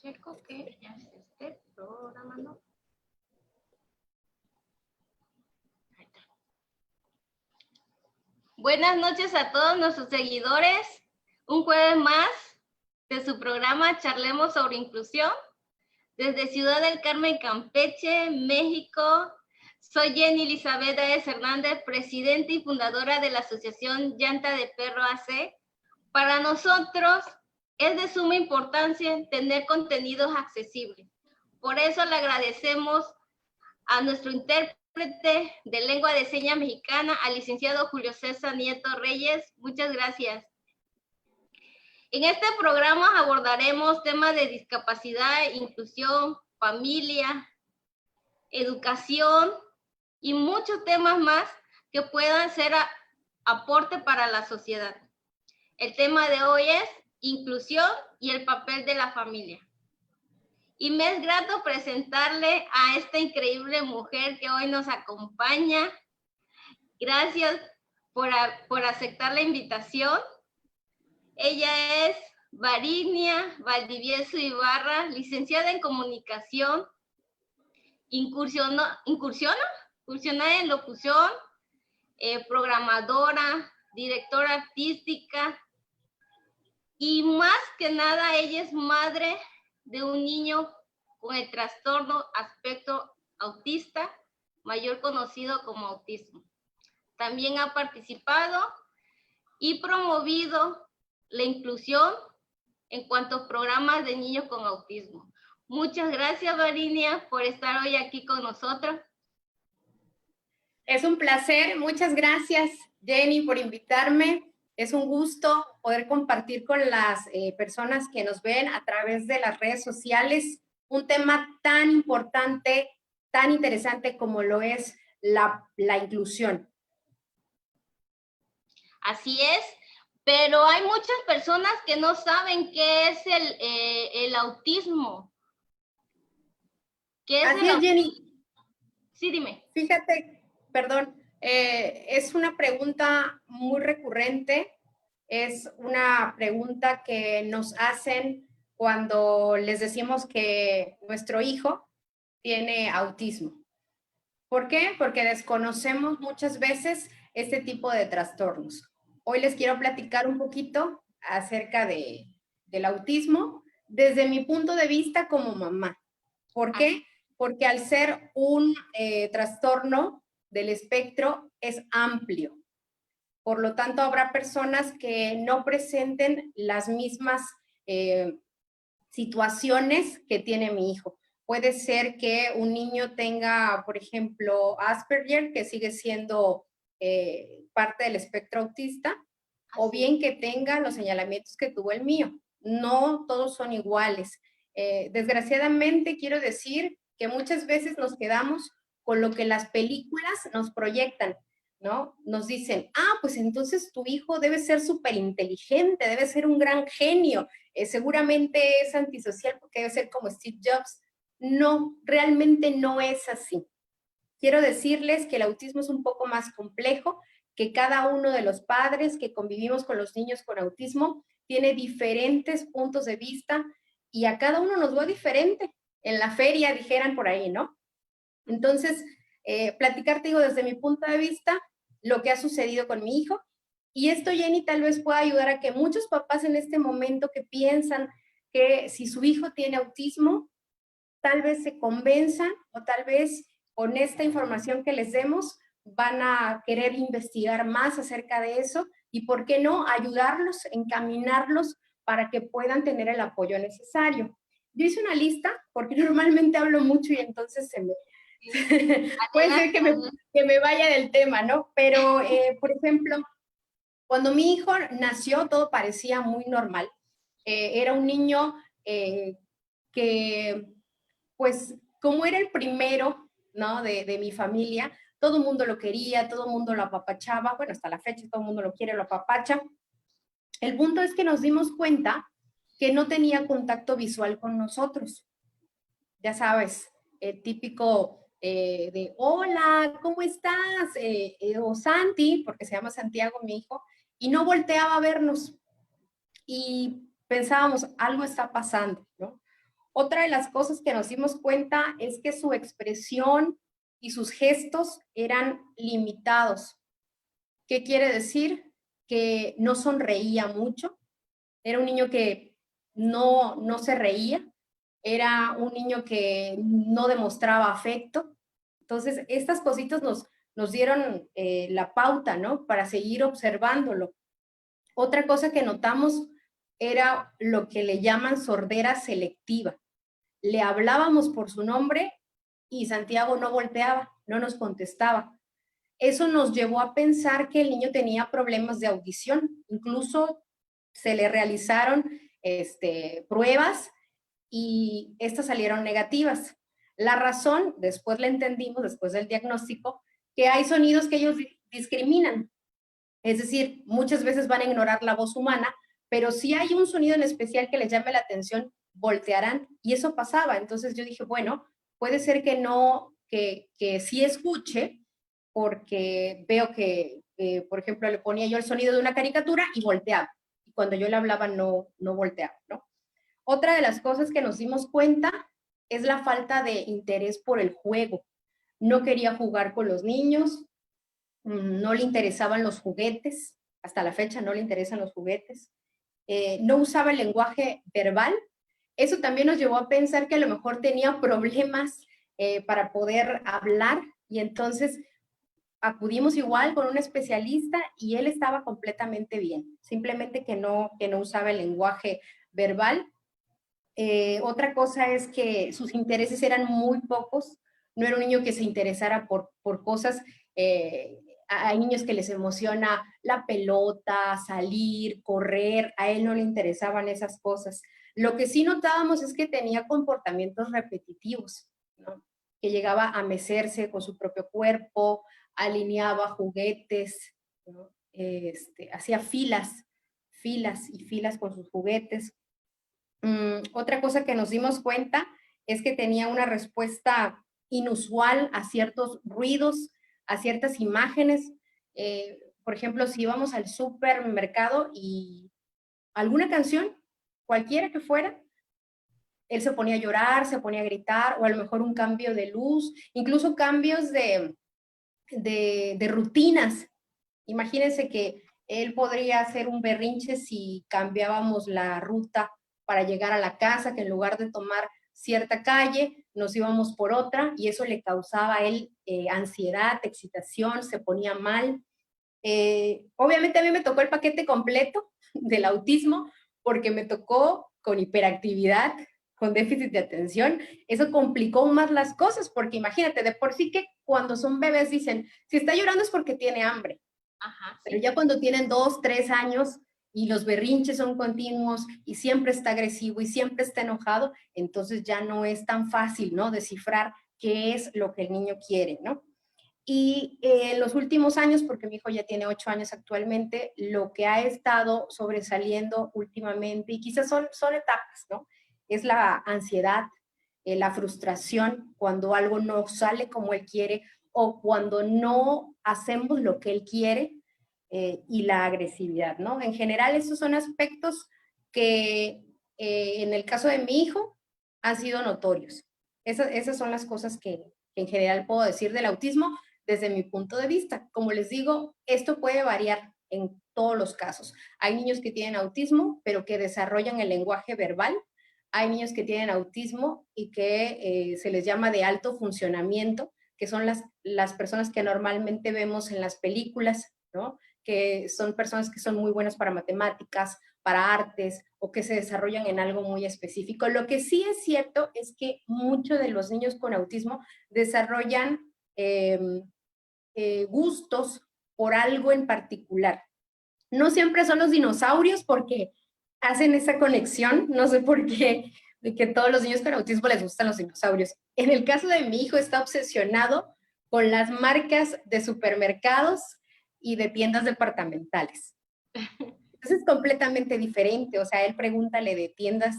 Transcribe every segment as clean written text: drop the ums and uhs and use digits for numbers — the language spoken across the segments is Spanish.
checo que ya se esté programando. Buenas noches a todos nuestros seguidores. Un jueves más de su programa Charlemos sobre Inclusión. Desde Ciudad del Carmen, Campeche, México. Soy Jenny Elizabeth Díaz Hernández, presidenta y fundadora de la Asociación Llanta de Perro AC. Para nosotros es de suma importancia tener contenidos accesibles. Por eso le agradecemos a nuestro intérprete de lengua de señas mexicana, al licenciado Julio César Nieto Reyes. Muchas gracias. En este programa abordaremos temas de discapacidad, inclusión, familia, educación y muchos temas más que puedan ser aporte para la sociedad. El tema de hoy es inclusión y el papel de la familia. Y me es grato presentarle a esta increíble mujer que hoy nos acompaña. Gracias por aceptar la invitación. Ella es Varinia Valdivieso Ibarra, licenciada en comunicación, incursionada en locución, programadora, directora artística y más que nada ella es madre de un niño con el trastorno aspecto autista, mayor conocido como autismo. También ha participado y promovido la inclusión en cuanto a programas de niños con autismo. Muchas gracias, Varinia, por estar hoy aquí con nosotros. Es un placer. Muchas gracias, Jenny, por invitarme. Es un gusto poder compartir con las personas que nos ven a través de las redes sociales un tema tan importante, tan interesante como lo es la inclusión. Así es, pero hay muchas personas que no saben qué es el autismo. ¿Qué es Así es, Jenny. Sí, dime. Fíjate, perdón, es una pregunta muy recurrente, es una pregunta que nos hacen cuando les decimos que nuestro hijo tiene autismo. ¿Por qué? Porque desconocemos muchas veces este tipo de trastornos. Hoy les quiero platicar un poquito acerca del autismo desde mi punto de vista como mamá. ¿Por qué? Porque al ser un trastorno del espectro es amplio. Por lo tanto, habrá personas que no presenten las mismas situaciones que tiene mi hijo. Puede ser que un niño tenga, por ejemplo, Asperger, que sigue siendo parte del espectro autista, o bien que tenga los señalamientos que tuvo el mío. No todos son iguales. Desgraciadamente, quiero decir que muchas veces nos quedamos con lo que las películas nos proyectan, ¿no? Nos dicen, pues entonces tu hijo debe ser súper inteligente, debe ser un gran genio, seguramente es antisocial porque debe ser como Steve Jobs. No, realmente no es así. Quiero decirles que el autismo es un poco más complejo, que cada uno de los padres que convivimos con los niños con autismo tiene diferentes puntos de vista y a cada uno nos va diferente. En la feria dijeran por ahí, ¿no? Entonces, platicarte, digo, desde mi punto de vista, lo que ha sucedido con mi hijo. Y esto, Jenny, tal vez pueda ayudar a que muchos papás en este momento que piensan que si su hijo tiene autismo, tal vez se convenzan o tal vez con esta información que les demos van a querer investigar más acerca de eso y, ¿por qué no?, ayudarlos, encaminarlos para que puedan tener el apoyo necesario. Yo hice una lista porque normalmente hablo mucho y entonces puede ser que me vaya del tema, ¿no? Pero, por ejemplo, cuando mi hijo nació, todo parecía muy normal. Era un niño que, pues, como era el primero, ¿no?, de mi familia, todo el mundo lo quería, todo el mundo lo apapachaba. Bueno, hasta la fecha todo el mundo lo quiere, lo apapacha. El punto es que nos dimos cuenta que no tenía contacto visual con nosotros. Ya sabes, el típico de, hola, ¿cómo estás? O Santi, porque se llama Santiago, mi hijo, y no volteaba a vernos. Y pensábamos, algo está pasando, ¿no? Otra de las cosas que nos dimos cuenta es que su expresión y sus gestos eran limitados. ¿Qué quiere decir? Que no sonreía mucho. Era un niño que no se reía. Era un niño que no demostraba afecto. Entonces, estas cositas nos dieron la pauta, ¿no? Para seguir observándolo. Otra cosa que notamos era lo que le llaman sordera selectiva. Le hablábamos por su nombre y Santiago no volteaba, no nos contestaba. Eso nos llevó a pensar que el niño tenía problemas de audición. Incluso se le realizaron pruebas y estas salieron negativas. La razón, después la entendimos, después del diagnóstico, que hay sonidos que ellos discriminan. Es decir, muchas veces van a ignorar la voz humana, pero si hay un sonido en especial que les llame la atención, voltearán. Y eso pasaba. Entonces yo dije, bueno, puede ser que no, que sí escuche, porque veo que, por ejemplo, le ponía yo el sonido de una caricatura y volteaba. Y cuando yo le hablaba no volteaba, ¿no? Otra de las cosas que nos dimos cuenta es la falta de interés por el juego. No quería jugar con los niños, no le interesaban los juguetes, hasta la fecha no le interesan los juguetes, no usaba el lenguaje verbal. Eso también nos llevó a pensar que a lo mejor tenía problemas para poder hablar y entonces acudimos igual con un especialista y él estaba completamente bien, simplemente que no usaba el lenguaje verbal. Otra cosa es que sus intereses eran muy pocos, no era un niño que se interesara por cosas, hay niños que les emociona la pelota, salir, correr, a él no le interesaban esas cosas. Lo que sí notábamos es que tenía comportamientos repetitivos, ¿no? Que llegaba a mecerse con su propio cuerpo, alineaba juguetes, ¿no? Hacía filas y filas con sus juguetes. Otra cosa que nos dimos cuenta es que tenía una respuesta inusual a ciertos ruidos, a ciertas imágenes. Por ejemplo, si íbamos al supermercado y alguna canción, cualquiera que fuera, él se ponía a llorar, se ponía a gritar, o a lo mejor un cambio de luz, incluso cambios de rutinas. Imagínense que él podría hacer un berrinche si cambiábamos la ruta para llegar a la casa, que en lugar de tomar cierta calle, nos íbamos por otra, y eso le causaba a él ansiedad, excitación, se ponía mal. Obviamente a mí me tocó el paquete completo del autismo, porque me tocó con hiperactividad, con déficit de atención. Eso complicó más las cosas, porque imagínate, de por sí que cuando son bebés dicen, si está llorando es porque tiene hambre. Ajá, sí. Pero ya cuando tienen 2, 3 años y los berrinches son continuos y siempre está agresivo y siempre está enojado, entonces ya no es tan fácil, ¿no? Descifrar qué es lo que el niño quiere, ¿no? Y en los últimos años, porque mi hijo ya tiene 8 años actualmente, lo que ha estado sobresaliendo últimamente, y quizás son etapas, ¿no? Es la ansiedad, la frustración cuando algo no sale como él quiere o cuando no hacemos lo que él quiere, y la agresividad, ¿no? En general, esos son aspectos que en el caso de mi hijo han sido notorios. Esas son las cosas que en general puedo decir del autismo desde mi punto de vista. Como les digo, esto puede variar en todos los casos. Hay niños que tienen autismo, pero que desarrollan el lenguaje verbal. Hay niños que tienen autismo y que se les llama de alto funcionamiento, que son las personas que normalmente vemos en las películas, ¿no? Que son personas que son muy buenas para matemáticas, para artes, o que se desarrollan en algo muy específico. Lo que sí es cierto es que muchos de los niños con autismo desarrollan gustos por algo en particular. No siempre son los dinosaurios porque hacen esa conexión, no sé por qué, de que todos los niños con autismo les gustan los dinosaurios. En el caso de mi hijo está obsesionado con las marcas de supermercados y de tiendas departamentales. Entonces es completamente diferente, o sea, él pregúntale de tiendas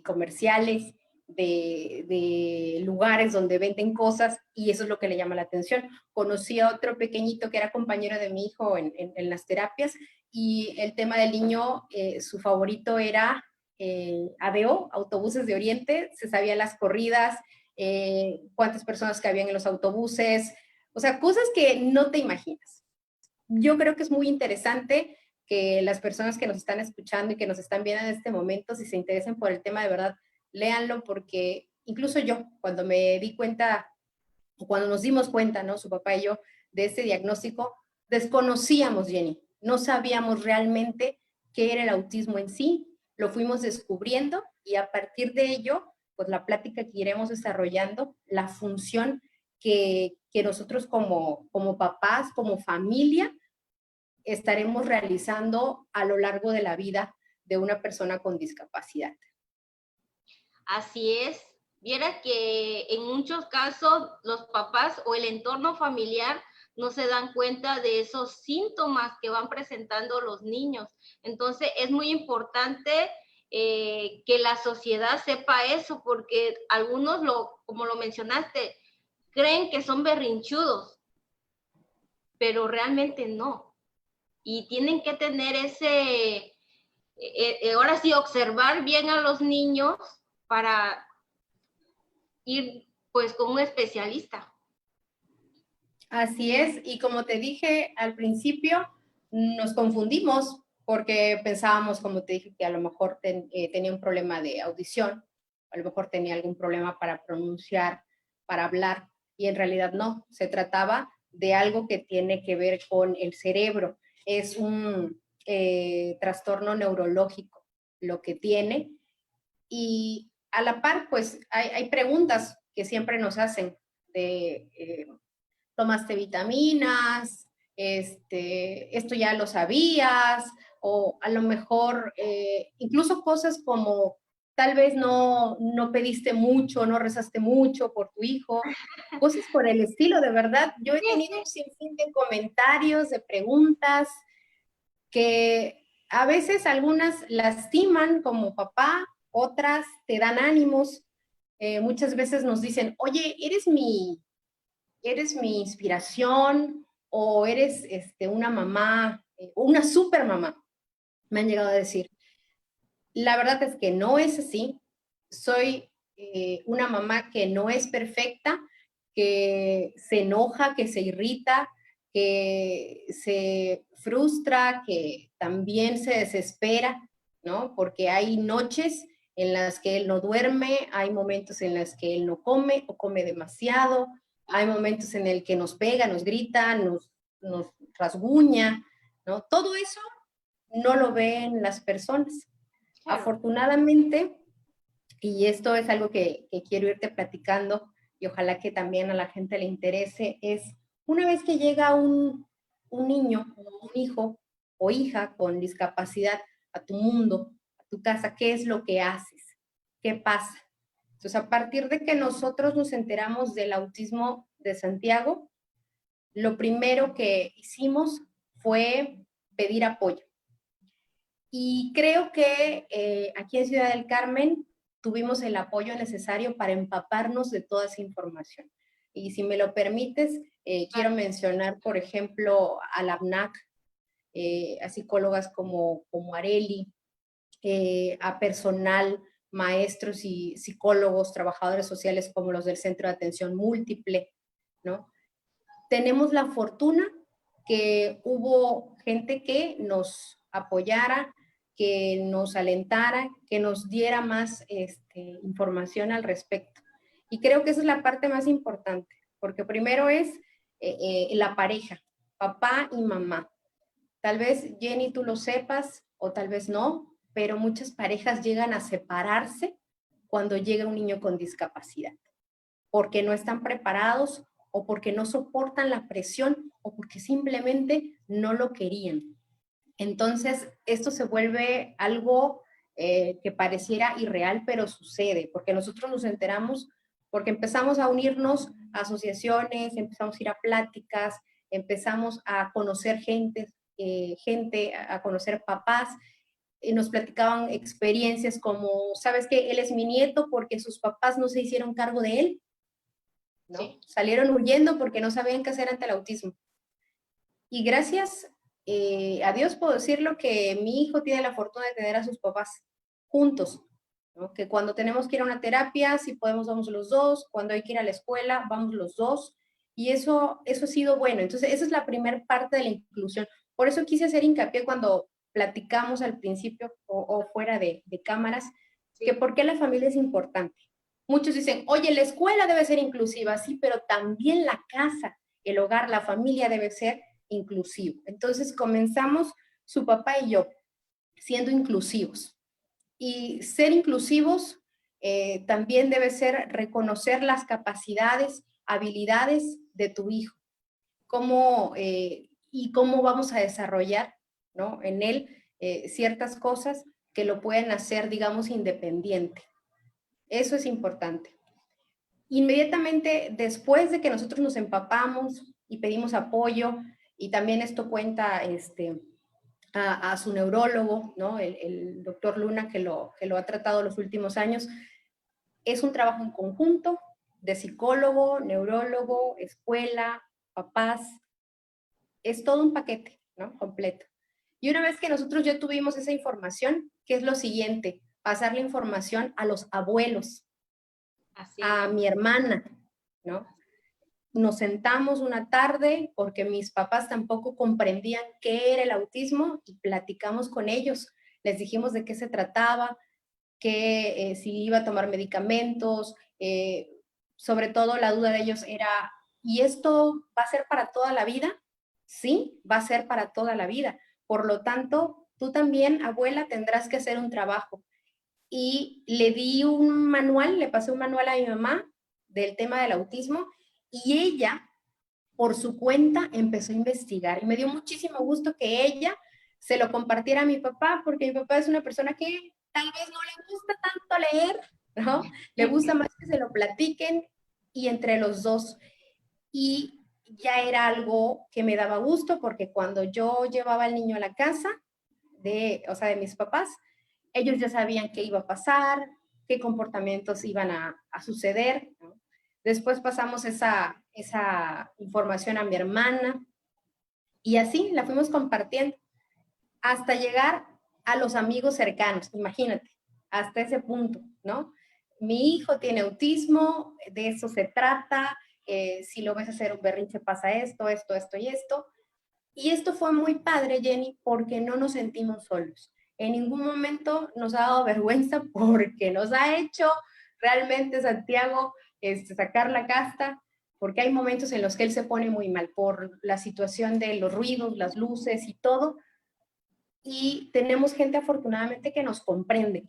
comerciales, de lugares donde venden cosas, y eso es lo que le llama la atención. Conocí a otro pequeñito que era compañero de mi hijo en las terapias, y el tema del niño, su favorito era ADO, Autobuses de Oriente, se sabía las corridas, cuántas personas que habían en los autobuses, o sea, cosas que no te imaginas. Yo creo que es muy interesante que las personas que nos están escuchando y que nos están viendo en este momento, si se interesen por el tema, de verdad, léanlo, porque incluso yo, cuando me di cuenta, cuando nos dimos cuenta, ¿no? Su papá y yo, de este diagnóstico, desconocíamos, Jenny, no sabíamos realmente qué era el autismo en sí, lo fuimos descubriendo y a partir de ello, pues la plática que iremos desarrollando, la función que nosotros como papás, como familia, estaremos realizando a lo largo de la vida de una persona con discapacidad. Así es. Viera que en muchos casos los papás o el entorno familiar no se dan cuenta de esos síntomas que van presentando los niños. Entonces es muy importante que la sociedad sepa eso, porque algunos, como lo mencionaste, creen que son berrinchudos, pero realmente no. Y tienen que tener ahora sí, observar bien a los niños para ir pues con un especialista. Así es, y como te dije al principio, nos confundimos porque pensábamos, como te dije, que a lo mejor tenía un problema de audición, a lo mejor tenía algún problema para pronunciar, para hablar, y en realidad no, se trataba de algo que tiene que ver con el cerebro. Es un trastorno neurológico lo que tiene, y a la par, pues hay preguntas que siempre nos hacen de tomaste vitaminas, esto ya lo sabías, o a lo mejor incluso cosas como tal vez no pediste mucho, no rezaste mucho por tu hijo, cosas por el estilo, de verdad. Yo he tenido un sinfín de comentarios, de preguntas, que a veces algunas lastiman como papá, otras te dan ánimos, muchas veces nos dicen, oye, eres mi inspiración o eres una mamá, una super mamá, me han llegado a decir. La verdad es que no es así. Soy una mamá que no es perfecta, que se enoja, que se irrita, que se frustra, que también se desespera, ¿no? Porque hay noches en las que él no duerme, hay momentos en los que él no come o come demasiado, hay momentos en el que nos pega, nos grita, nos rasguña, ¿no? Todo eso no lo ven las personas. Claro. Afortunadamente, y esto es algo que quiero irte platicando y ojalá que también a la gente le interese, es una vez que llega un niño o un hijo o hija con discapacidad a tu mundo, a tu casa, ¿qué es lo que haces? ¿Qué pasa? Entonces, a partir de que nosotros nos enteramos del autismo de Santiago, lo primero que hicimos fue pedir apoyo. Y creo que aquí en Ciudad del Carmen tuvimos el apoyo necesario para empaparnos de toda esa información. Y si me lo permites, quiero mencionar, por ejemplo, a la ABNAC, a psicólogas como Areli, a personal, maestros y psicólogos, trabajadores sociales como los del Centro de Atención Múltiple, ¿no? Tenemos la fortuna que hubo gente que nos apoyara, que nos alentara, que nos diera más información al respecto. Y creo que esa es la parte más importante, porque primero es la pareja, papá y mamá. Tal vez, Jenny, tú lo sepas o tal vez no, pero muchas parejas llegan a separarse cuando llega un niño con discapacidad, porque no están preparados o porque no soportan la presión o porque simplemente no lo querían. Entonces, esto se vuelve algo que pareciera irreal, pero sucede, porque nosotros nos enteramos, porque empezamos a unirnos a asociaciones, empezamos a ir a pláticas, empezamos a conocer gente, a conocer papás, nos platicaban experiencias como, ¿sabes qué? Él es mi nieto porque sus papás no se hicieron cargo de él, ¿no? Sí. Salieron huyendo porque no sabían qué hacer ante el autismo. Y gracias a Dios puedo decirlo que mi hijo tiene la fortuna de tener a sus papás, juntos, ¿no? Que cuando tenemos que ir a una terapia, si podemos, vamos los dos, cuando hay que ir a la escuela, vamos los dos, y eso ha sido bueno. Entonces, esa es la primera parte de la inclusión. Por eso quise hacer hincapié cuando platicamos al principio o fuera de cámaras, que por qué la familia es importante. Muchos dicen, oye, la escuela debe ser inclusiva, sí, pero también la casa, el hogar, la familia debe ser inclusivo. Entonces comenzamos su papá y yo siendo inclusivos. Y ser inclusivos también debe ser reconocer las capacidades, habilidades de tu hijo, y cómo vamos a desarrollar, ¿no?, en él ciertas cosas que lo pueden hacer, digamos, independiente. Eso es importante. Inmediatamente después de que nosotros nos empapamos y pedimos apoyo, y también esto cuenta a su neurólogo, ¿no?, el doctor Luna, que lo ha tratado los últimos años, es un trabajo en conjunto de psicólogo, neurólogo, escuela, papás, es todo un paquete, ¿no?, completo. Y una vez que nosotros ya tuvimos esa información, ¿qué es lo siguiente? Pasar la información a los abuelos, a mi hermana, ¿no? Nos sentamos una tarde porque mis papás tampoco comprendían qué era el autismo y platicamos con ellos. Les dijimos de qué se trataba, que si iba a tomar medicamentos, sobre todo la duda de ellos era, ¿y esto va a ser para toda la vida? Sí, va a ser para toda la vida. Por lo tanto, tú también, abuela, tendrás que hacer un trabajo. Y le di un manual, le pasé un manual a mi mamá del tema del autismo, y ella, por su cuenta, empezó a investigar. Y me dio muchísimo gusto que ella se lo compartiera a mi papá, porque mi papá es una persona que tal vez no le gusta tanto leer, ¿no? Le gusta más que se lo platiquen, y entre los dos. Y ya era algo que me daba gusto, porque cuando yo llevaba al niño a la casa, de mis papás, ellos ya sabían qué iba a pasar, qué comportamientos iban a suceder, ¿no? Después pasamos esa información a mi hermana, y así la fuimos compartiendo hasta llegar a los amigos cercanos, imagínate, hasta ese punto, ¿no? Mi hijo tiene autismo, de eso se trata, si lo ves hacer un berrinche pasa esto, esto, esto y esto. Y esto fue muy padre, Jenny, porque no nos sentimos solos. En ningún momento nos ha dado vergüenza, porque nos ha hecho realmente Santiago sacar la casta, porque hay momentos en los que él se pone muy mal por la situación de los ruidos, las luces y todo. Y tenemos gente afortunadamente que nos comprende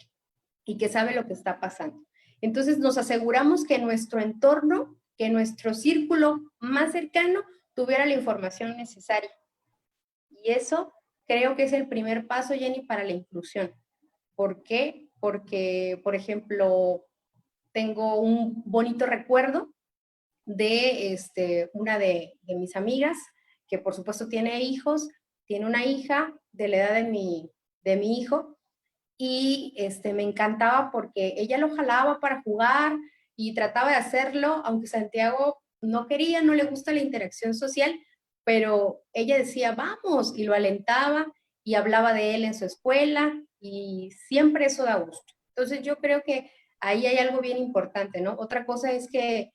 y que sabe lo que está pasando. Entonces nos aseguramos que nuestro entorno, que nuestro círculo más cercano tuviera la información necesaria. Y eso creo que es el primer paso, Jenny, para la inclusión. ¿Por qué? Porque, por ejemplo, tengo un bonito recuerdo de una de mis amigas, que por supuesto tiene hijos, tiene una hija de la edad de mi hijo, y me encantaba porque ella lo jalaba para jugar y trataba de hacerlo, aunque Santiago no quería, no le gusta la interacción social, pero ella decía, vamos, y lo alentaba y hablaba de él en su escuela, y siempre eso da gusto. Entonces yo creo que ahí hay algo bien importante, ¿no? Otra cosa es que,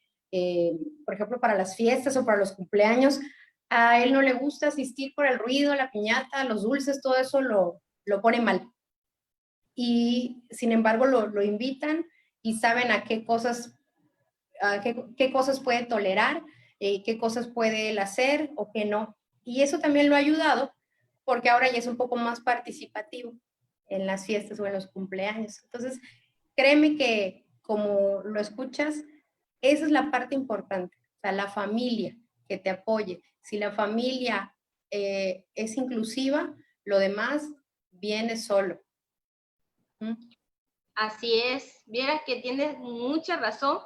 por ejemplo, para las fiestas o para los cumpleaños, a él no le gusta asistir por el ruido, la piñata, los dulces, todo eso lo pone mal. Y sin embargo lo invitan y saben a qué cosas puede tolerar, qué cosas puede él hacer o qué no. Y eso también lo ha ayudado, porque ahora ya es un poco más participativo en las fiestas o en los cumpleaños. Entonces, créeme que como lo escuchas, esa es la parte importante, o sea, la familia que te apoye. Si la familia es inclusiva, lo demás viene solo. Así es, vieras que tienes mucha razón,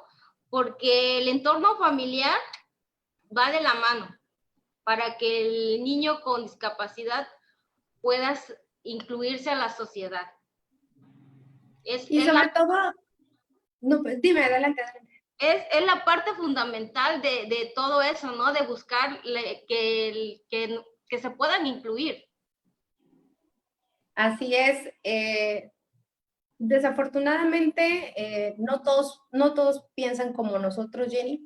porque el entorno familiar va de la mano para que el niño con discapacidad pueda incluirse a la sociedad. Y sobre todo, no, pues, dime, adelante. Es la parte fundamental de todo eso, ¿no? De buscar que se puedan incluir. Así es. Desafortunadamente, no todos piensan como nosotros, Jenny.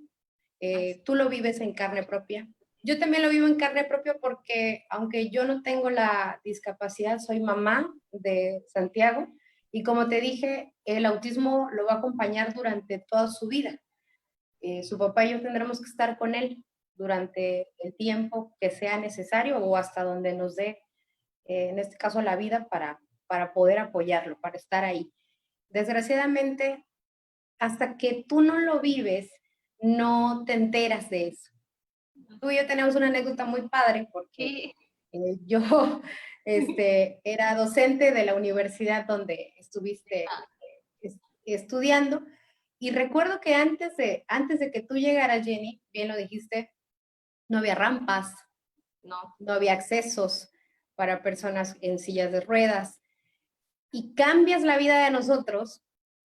Tú lo vives en carne propia. Yo también lo vivo en carne propia porque, aunque yo no tengo la discapacidad, soy mamá de Santiago y como te dije, el autismo lo va a acompañar durante toda su vida. Su papá y yo tendremos que estar con él durante el tiempo que sea necesario o hasta donde nos dé, en este caso, la vida para poder apoyarlo, para estar ahí. Desgraciadamente, hasta que tú no lo vives, no te enteras de eso. Tú y yo tenemos una anécdota muy padre porque yo era docente de la universidad donde estuviste estudiando y recuerdo que antes de que tú llegaras, Jenny, bien lo dijiste, no había rampas, no había accesos para personas en sillas de ruedas y cambias la vida de nosotros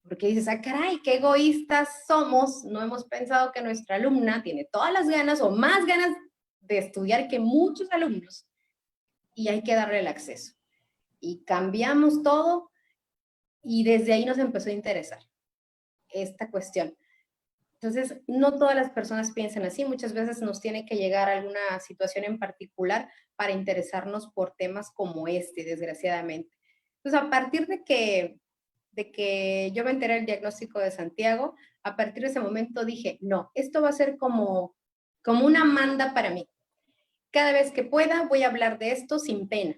porque dices, ah, caray, qué egoístas somos, no hemos pensado que nuestra alumna tiene todas las ganas o más ganas de estudiar que muchos alumnos y hay que darle el acceso. Y cambiamos todo y desde ahí nos empezó a interesar esta cuestión. Entonces, no todas las personas piensan así, muchas veces nos tiene que llegar a alguna situación en particular para interesarnos por temas como este, desgraciadamente. Entonces, a partir de que yo me enteré del diagnóstico de Santiago, a partir de ese momento dije, no, esto va a ser como una manda para mí. Cada vez que pueda voy a hablar de esto sin pena.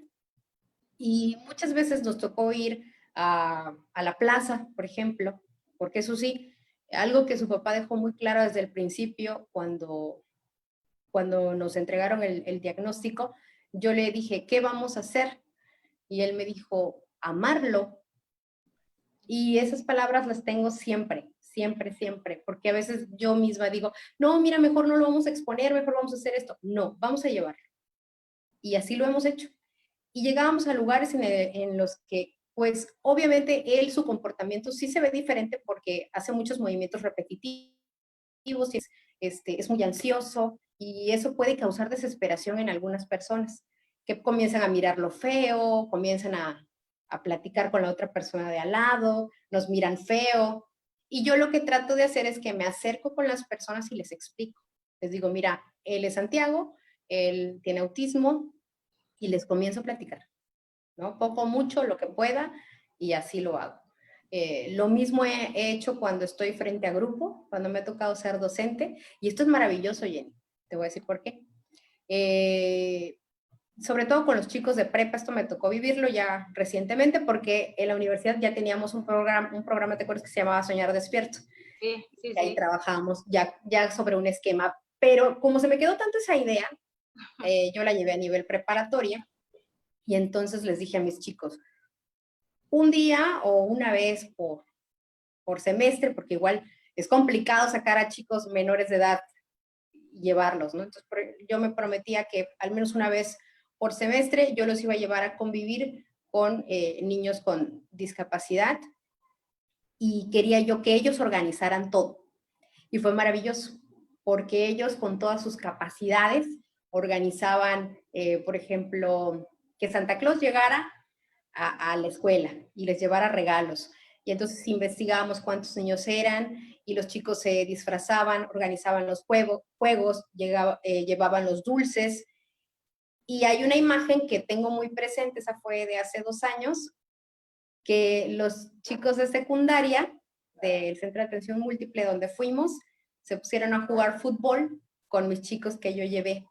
Y muchas veces nos tocó ir a la plaza, por ejemplo, porque eso sí, algo que su papá dejó muy claro desde el principio cuando nos entregaron el diagnóstico, yo le dije, ¿qué vamos a hacer? Y él me dijo, amarlo. Y esas palabras las tengo siempre, siempre, siempre, porque a veces yo misma digo, no, mira, mejor no lo vamos a exponer, mejor vamos a hacer esto. No, vamos a llevarlo. Y así lo hemos hecho. Y llegábamos a lugares en los que, pues, obviamente su comportamiento sí se ve diferente porque hace muchos movimientos repetitivos, y es muy ansioso, y eso puede causar desesperación en algunas personas, que comienzan a mirar lo feo, comienzan a platicar con la otra persona de al lado, nos miran feo, y yo lo que trato de hacer es que me acerco con las personas y les explico. Les digo, mira, él es Santiago, él tiene autismo, y les comienzo a platicar, ¿no? Poco, mucho, lo que pueda, y así lo hago. Lo mismo he hecho cuando estoy frente a grupo, cuando me ha tocado ser docente, y esto es maravilloso, Jenny. Te voy a decir por qué. Sobre todo con los chicos de prepa, esto me tocó vivirlo ya recientemente, porque en la universidad ya teníamos un programa, ¿te acuerdas? Que se llamaba Soñar Despierto. Sí. Y ahí trabajábamos ya sobre un esquema, pero como se me quedó tanto esa idea, yo la llevé a nivel preparatoria, y entonces les dije a mis chicos, un día o una vez por semestre, porque igual es complicado sacar a chicos menores de edad y llevarlos, ¿no? Entonces yo me prometía que al menos una vez por semestre yo los iba a llevar a convivir con niños con discapacidad y quería yo que ellos organizaran todo. Y fue maravilloso, porque ellos con todas sus capacidades organizaban, por ejemplo, que Santa Claus llegara a la escuela y les llevara regalos. Y entonces investigábamos cuántos niños eran y los chicos se disfrazaban, organizaban los juegos, llevaban los dulces. Y hay una imagen que tengo muy presente, esa fue de hace 2 años, que los chicos de secundaria del Centro de Atención Múltiple donde fuimos, se pusieron a jugar fútbol con mis chicos que yo llevé.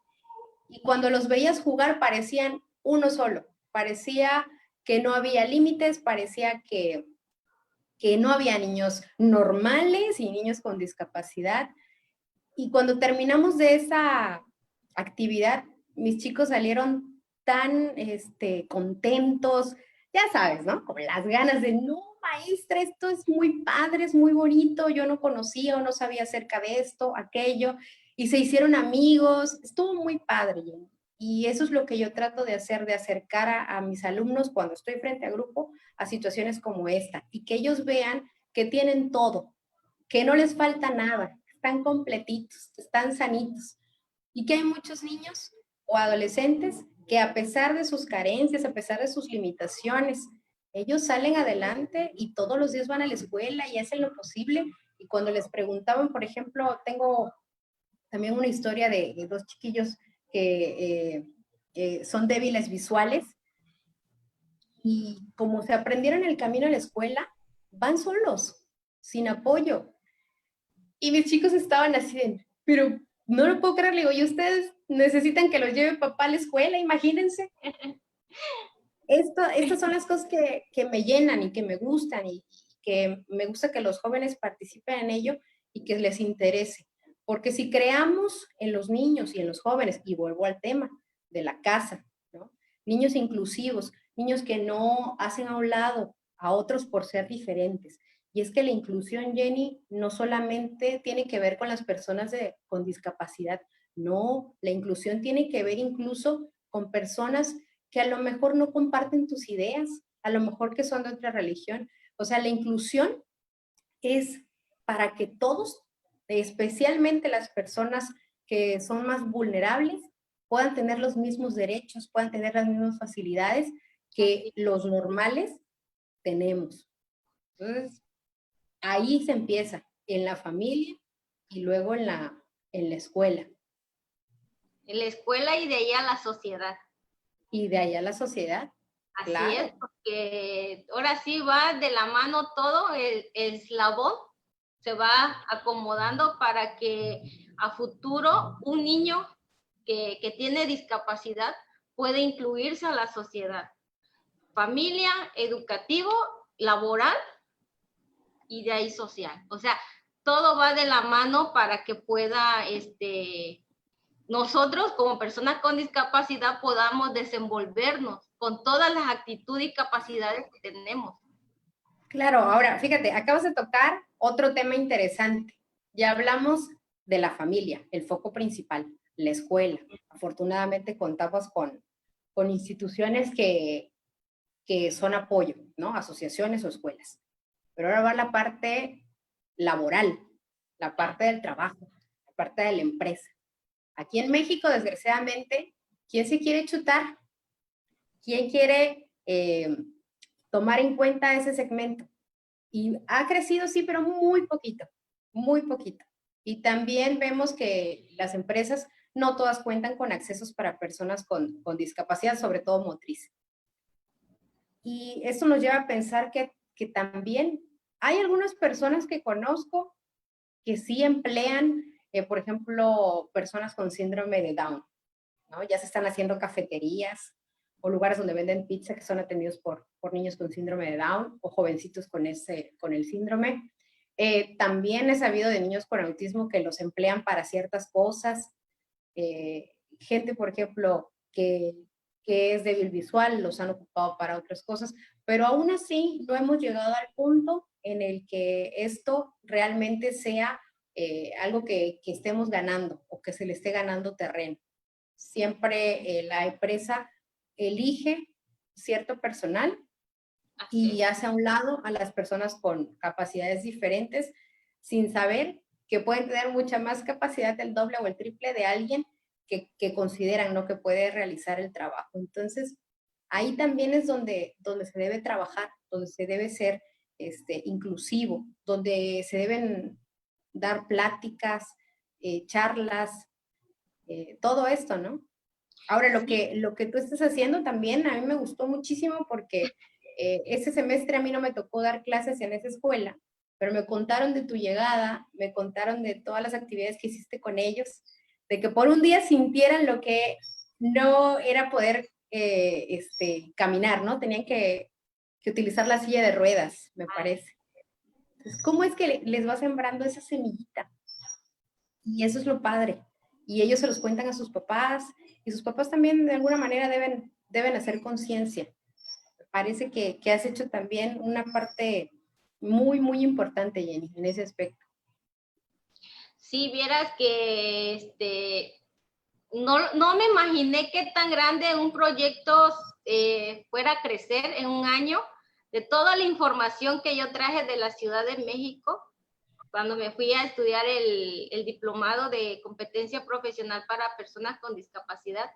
Y cuando los veías jugar parecían uno solo, parecía que no había límites, parecía que no había niños normales y niños con discapacidad. Y cuando terminamos de esa actividad, mis chicos salieron tan contentos, ya sabes, ¿no? Con las ganas de, no, maestra, esto es muy padre, es muy bonito, yo no conocía o no sabía acerca de esto, aquello, y se hicieron amigos, estuvo muy padre. Y eso es lo que yo trato de hacer, de acercar a mis alumnos cuando estoy frente a grupo a situaciones como esta, y que ellos vean que tienen todo, que no les falta nada, están completitos, están sanitos, y que hay muchos niños o adolescentes que a pesar de sus carencias, a pesar de sus limitaciones, Ellos salen adelante y todos los días van a la escuela y hacen lo posible. Y cuando les preguntaban, por ejemplo, tengo también una historia de dos chiquillos que son débiles visuales y como se aprendieron el camino a la escuela, van solos, sin apoyo. Y mis chicos estaban así de, pero no lo puedo creer, le digo, y ustedes necesitan que los lleve papá a la escuela, imagínense. Estas son las cosas que me llenan y que me gustan y que me gusta que los jóvenes participen en ello y que les interese. Porque si creamos en los niños y en los jóvenes, y vuelvo al tema de la casa, ¿no? Niños inclusivos, niños que no hacen a un lado a otros por ser diferentes. Y es que la inclusión, Jenny, no solamente tiene que ver con las personas con discapacidad, no, la inclusión tiene que ver incluso con personas que a lo mejor no comparten tus ideas, a lo mejor que son de otra religión. O sea, la inclusión es para que todos, especialmente las personas que son más vulnerables, puedan tener los mismos derechos, puedan tener las mismas facilidades que los normales tenemos. Entonces, ahí se empieza, en la familia y luego en la escuela. En la escuela y de ahí a la sociedad. Y de ahí a la sociedad. Así claro. es, porque ahora sí va de la mano todo, el eslabón se va acomodando para que a futuro un niño que tiene discapacidad puede incluirse a la sociedad. Familia, educativo, laboral y de ahí social. O sea, todo va de la mano para que pueda nosotros como personas con discapacidad podamos desenvolvernos con todas las actitudes y capacidades que tenemos. Claro, ahora fíjate, acabas de tocar otro tema interesante. Ya hablamos de la familia, el foco principal, la escuela. Afortunadamente contamos con instituciones que son apoyo, ¿no? Asociaciones o escuelas. Pero ahora va la parte laboral, la parte del trabajo, la parte de la empresa. Aquí en México, desgraciadamente, ¿quién se quiere chutar? ¿Quién quiere tomar en cuenta ese segmento? Y ha crecido, sí, pero muy poquito, muy poquito. Y también vemos que las empresas no todas cuentan con accesos para personas con discapacidad, sobre todo motriz. Y esto nos lleva a pensar que también hay algunas personas que conozco que sí emplean, por ejemplo, personas con síndrome de Down, ¿no? Ya se están haciendo cafeterías o lugares donde venden pizza que son atendidos por niños con síndrome de Down o jovencitos con el síndrome. También he sabido de niños con autismo que los emplean para ciertas cosas. Gente, por ejemplo, que es débil visual, los han ocupado para otras cosas, pero aún así no hemos llegado al punto en el que esto realmente sea algo que estemos ganando o que se le esté ganando terreno. Siempre la empresa elige cierto personal y hace a un lado a las personas con capacidades diferentes sin saber que pueden tener mucha más capacidad del doble o el triple de alguien que consideran, ¿no?, que puede realizar el trabajo. Entonces, ahí también es donde se debe trabajar, donde se debe ser inclusivo, donde se deben dar pláticas, charlas, todo esto, ¿no? Ahora, lo que tú estás haciendo también a mí me gustó muchísimo porque ese semestre a mí no me tocó dar clases en esa escuela, pero me contaron de tu llegada, me contaron de todas las actividades que hiciste con ellos, de que por un día sintieran lo que no era poder caminar, ¿no? Tenían que utilizar la silla de ruedas, me parece. Entonces, ¿cómo es que les va sembrando esa semillita? Y eso es lo padre. Y ellos se los cuentan a sus papás, y sus papás también de alguna manera deben hacer conciencia. Parece que has hecho también una parte muy, muy importante, Jenny, en ese aspecto. Sí, vieras que no me imaginé que tan grande un proyecto fuera a crecer en un año, de toda la información que yo traje de la Ciudad de México, cuando me fui a estudiar el diplomado de competencia profesional para personas con discapacidad,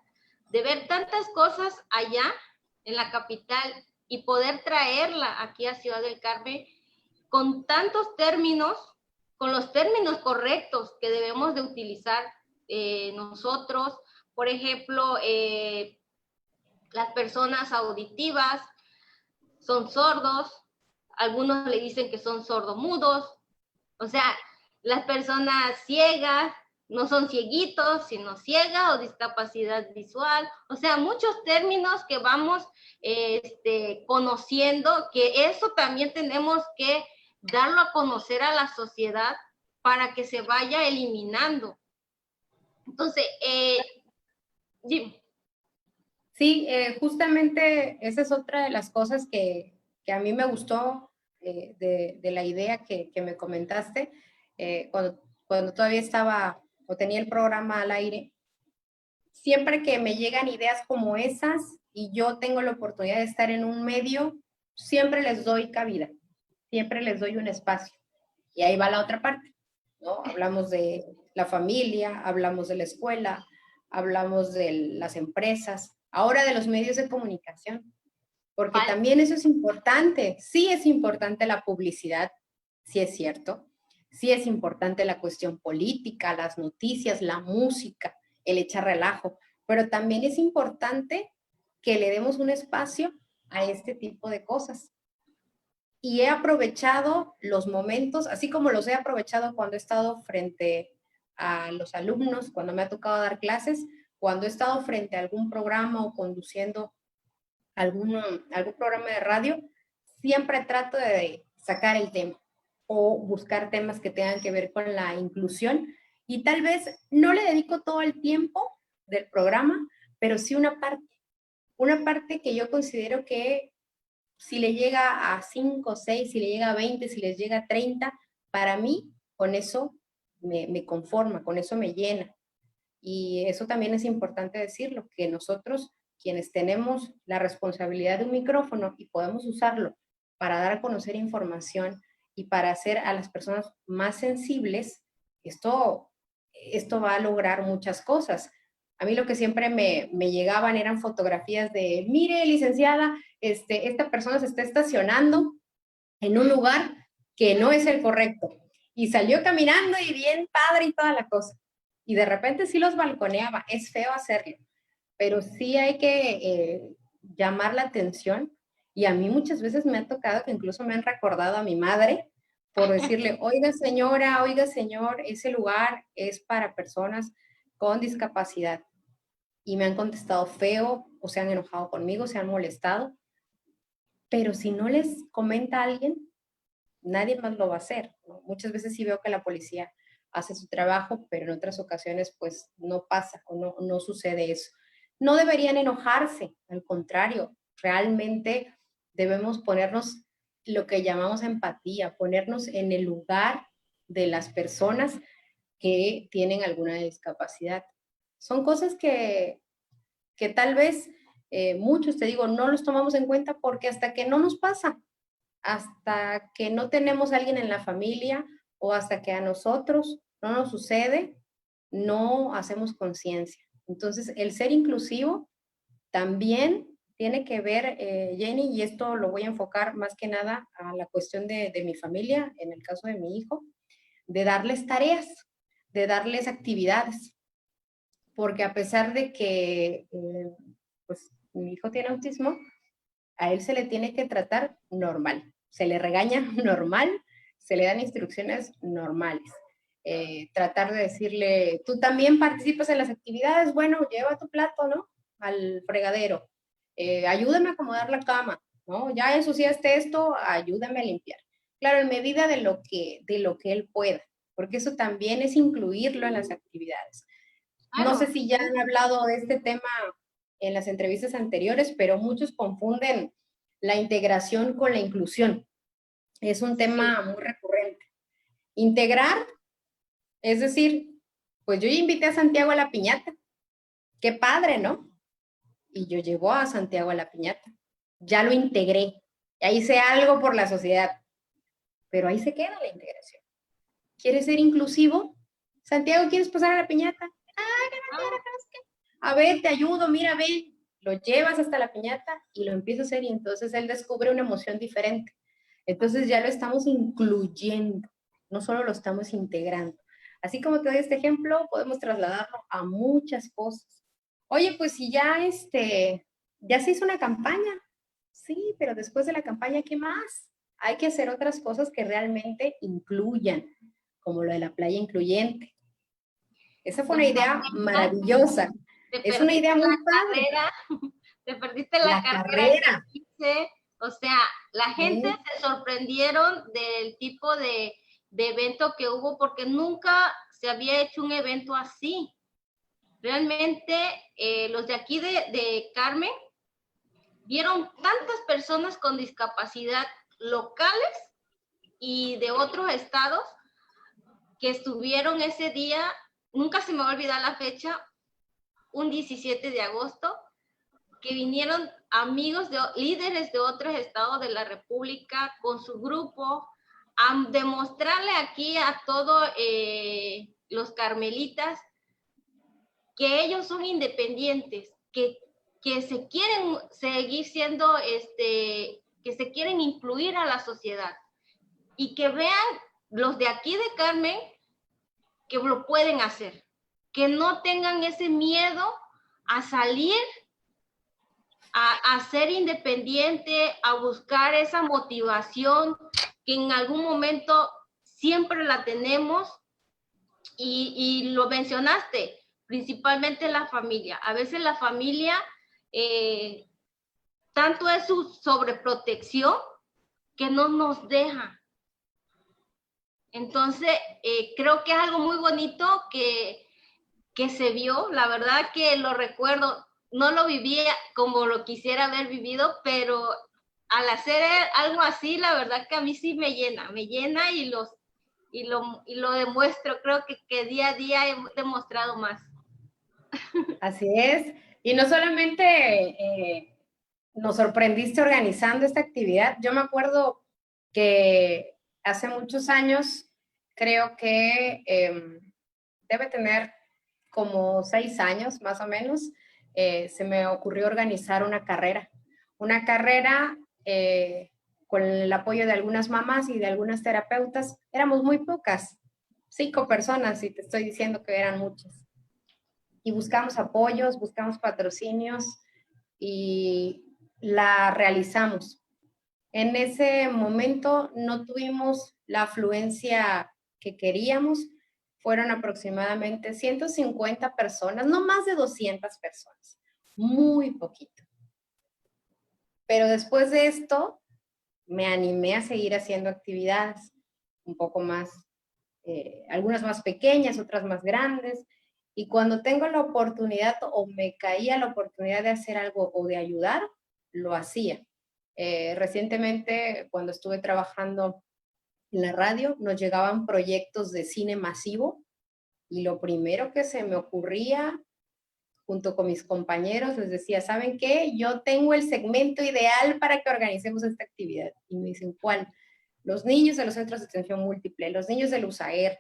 de ver tantas cosas allá en la capital y poder traerla aquí a Ciudad del Carmen con tantos términos, con los términos correctos que debemos de utilizar nosotros. Por ejemplo, las personas auditivas son sordos, algunos le dicen que son sordomudos, o sea, las personas ciegas no son cieguitos, sino ciega o discapacidad visual, o sea, muchos términos que vamos conociendo, que eso también tenemos que darlo a conocer a la sociedad para que se vaya eliminando. Entonces, Jim. Sí, justamente esa es otra de las cosas que a mí me gustó de la idea que me comentaste cuando todavía estaba o tenía el programa al aire. Siempre que me llegan ideas como esas y yo tengo la oportunidad de estar en un medio, siempre les doy cabida, siempre les doy un espacio. Y ahí va la otra parte, ¿no? Hablamos de la familia, hablamos de la escuela, hablamos de las empresas, ahora de los medios de comunicación, porque también eso es importante. Sí es importante la publicidad, sí es cierto. Sí es importante la cuestión política, las noticias, la música, el echar relajo, pero también es importante que le demos un espacio a este tipo de cosas. Y he aprovechado los momentos, así como los he aprovechado cuando he estado frente a los alumnos, cuando me ha tocado dar clases, cuando he estado frente a algún programa o conduciendo algún programa de radio, siempre trato de sacar el tema o buscar temas que tengan que ver con la inclusión y tal vez no le dedico todo el tiempo del programa, pero sí una parte que yo considero que si le llega a 5, 6, si le llega a 20, si les llega a 30, para mí con eso me conforma, con eso me llena. Y eso también es importante decirlo, que nosotros quienes tenemos la responsabilidad de un micrófono y podemos usarlo para dar a conocer información y para hacer a las personas más sensibles, esto va a lograr muchas cosas. A mí lo que siempre me llegaban eran fotografías de, mire, licenciada, esta persona se está estacionando en un lugar que no es el correcto. Y salió caminando y bien padre y toda la cosa. Y de repente sí los balconeaba. Es feo hacerlo, pero sí hay que llamar la atención. Y a mí muchas veces me ha tocado que incluso me han recordado a mi madre por decirle, oiga señora, oiga señor, ese lugar es para personas con discapacidad. Y me han contestado feo, o se han enojado conmigo, se han molestado. Pero si no les comenta a alguien, nadie más lo va a hacer, ¿no? Muchas veces sí veo que la policía hace su trabajo, pero en otras ocasiones pues no pasa o no sucede eso. No deberían enojarse, al contrario, realmente debemos ponernos lo que llamamos empatía, ponernos en el lugar de las personas que tienen alguna discapacidad. Son cosas que tal vez muchos, te digo, no los tomamos en cuenta porque hasta que no nos pasa, hasta que no tenemos a alguien en la familia o hasta que a nosotros no nos sucede, no hacemos conciencia. Entonces, el ser inclusivo también tiene que ver, Jenny, y esto lo voy a enfocar más que nada a la cuestión de mi familia, en el caso de mi hijo, de darles tareas, de darles actividades, porque a pesar de que pues, mi hijo tiene autismo, a él se le tiene que tratar normal, se le regaña normal, se le dan instrucciones normales. Tratar de decirle, tú también participas en las actividades, bueno, lleva tu plato, ¿no? Al fregadero. Ayúdame a acomodar la cama, ¿no? Ya ensuciaste esto, ayúdame a limpiar. Claro, en medida de lo que él pueda, porque eso también es incluirlo en las actividades. Claro. No sé si ya han hablado de este tema en las entrevistas anteriores, pero muchos confunden la integración con la inclusión. Es un tema muy recurrente. Integrar, es decir, pues yo invité a Santiago a la piñata. Qué padre, ¿no? Y yo llevo a Santiago a la piñata. Ya lo integré. Ya hice algo por la sociedad. Pero ahí se queda la integración. ¿Quieres ser inclusivo? Santiago, ¿quieres pasar a la piñata? A ver, te ayudo, mira, ve. lo llevas hasta la piñata y lo empieza a hacer y entonces él descubre una emoción diferente. Entonces ya lo estamos incluyendo, no solo lo estamos integrando. Así como te doy este ejemplo, podemos trasladarlo a muchas cosas. Oye, pues si ya, ya se hizo una campaña, sí, pero después de la campaña, ¿qué más? Hay que hacer otras cosas que realmente incluyan, como lo de la playa incluyente. Esa fue una idea maravillosa. Es una idea muy padre. Te perdiste la La carrera carrera. que hice. O sea, la gente Sí. se sorprendieron del tipo de evento que hubo porque nunca se había hecho un evento así. Realmente los de aquí de Carmen vieron tantas personas con discapacidad locales y de otros estados que estuvieron ese día. Nunca se me va a olvidar la fecha, un 17 de agosto, que vinieron amigos, líderes de otros estados de la República con su grupo a demostrarle aquí a todos los carmelitas que ellos son independientes, que se quieren seguir siendo, que se quieren incluir a la sociedad y que vean los de aquí de Carmen que lo pueden hacer, que no tengan ese miedo a salir, a ser independiente, a buscar esa motivación que en algún momento siempre la tenemos y lo mencionaste, principalmente la familia. A veces la familia tanto es su sobreprotección que no nos deja. Entonces, creo que es algo muy bonito que se vio. La verdad que lo recuerdo, no lo vivía como lo quisiera haber vivido, pero al hacer algo así, la verdad que a mí sí me llena y lo demuestro. Creo que día a día he demostrado más. Así es. Y no solamente nos sorprendiste organizando esta actividad. Yo me acuerdo que hace muchos años, creo que debe tener como 6 años más o menos, se me ocurrió organizar una carrera con el apoyo de algunas mamás y de algunas terapeutas. Éramos muy pocas, 5 personas, y te estoy diciendo que eran muchas. Y buscamos apoyos, buscamos patrocinios y la realizamos. En ese momento no tuvimos la afluencia que queríamos, fueron aproximadamente 150 personas, no más de 200 personas, muy poquito. Pero después de esto, me animé a seguir haciendo actividades un poco más, algunas más pequeñas, otras más grandes, y cuando tengo la oportunidad o me caía la oportunidad de hacer algo o de ayudar, lo hacía. Recientemente, cuando estuve trabajando en la radio, nos llegaban proyectos de cine masivo y lo primero que se me ocurría, junto con mis compañeros, les decía, ¿saben qué? Yo tengo el segmento ideal para que organicemos esta actividad. Y me dicen, ¿cuál? Los niños de los centros de atención múltiple, los niños del USAER,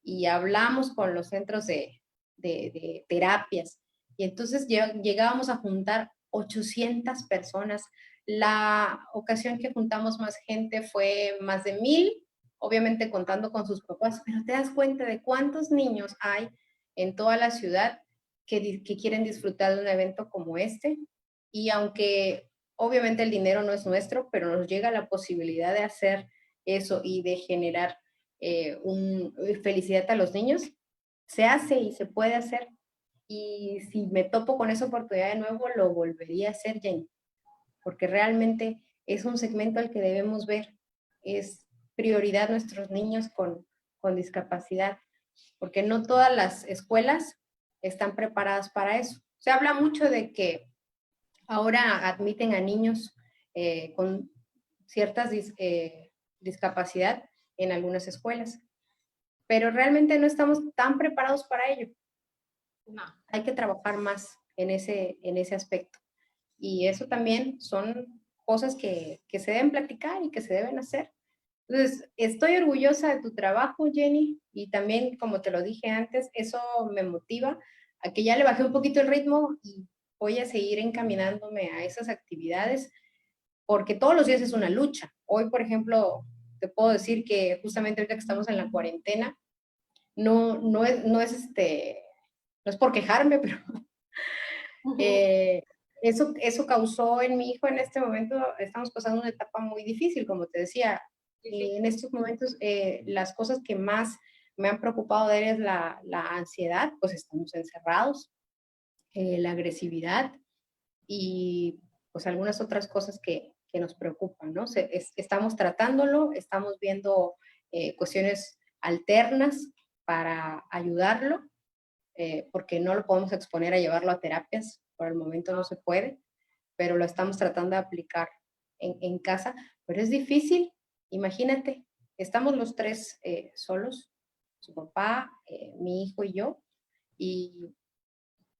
y hablamos con los centros de terapias. Y entonces llegábamos a juntar 800 personas. La ocasión que juntamos más gente fue más de 1000, obviamente contando con sus papás, pero te das cuenta de cuántos niños hay en toda la ciudad que quieren disfrutar de un evento como este. Y aunque obviamente el dinero no es nuestro, pero nos llega la posibilidad de hacer eso y de generar felicidad a los niños, se hace y se puede hacer. Y si me topo con esa oportunidad de nuevo, lo volvería a hacer, Jenny, porque realmente es un segmento al que debemos ver. Es prioridad nuestros niños con discapacidad, porque no todas las escuelas están preparadas para eso. Se habla mucho de que ahora admiten a niños con ciertas discapacidad en algunas escuelas, pero realmente no estamos tan preparados para ello. No. Hay que trabajar más en ese aspecto. Y eso también son cosas que se deben platicar y que se deben hacer. Entonces, estoy orgullosa de tu trabajo, Jenny, y también, como te lo dije antes, eso me motiva a que ya le bajé un poquito el ritmo y voy a seguir encaminándome a esas actividades porque todos los días es una lucha. Hoy, por ejemplo, te puedo decir que justamente ahorita que estamos en la cuarentena, no es por quejarme, pero eso causó en mi hijo en este momento, estamos pasando una etapa muy difícil, como te decía. Y en estos momentos, las cosas que más me han preocupado de él es la ansiedad, pues estamos encerrados, la agresividad y pues algunas otras cosas que nos preocupan, ¿no? Estamos tratándolo, estamos viendo cuestiones alternas para ayudarlo, porque no lo podemos exponer a llevarlo a terapias, por el momento no se puede, pero lo estamos tratando de aplicar en casa, pero es difícil, imagínate, estamos los tres solos, su papá, mi hijo y yo, y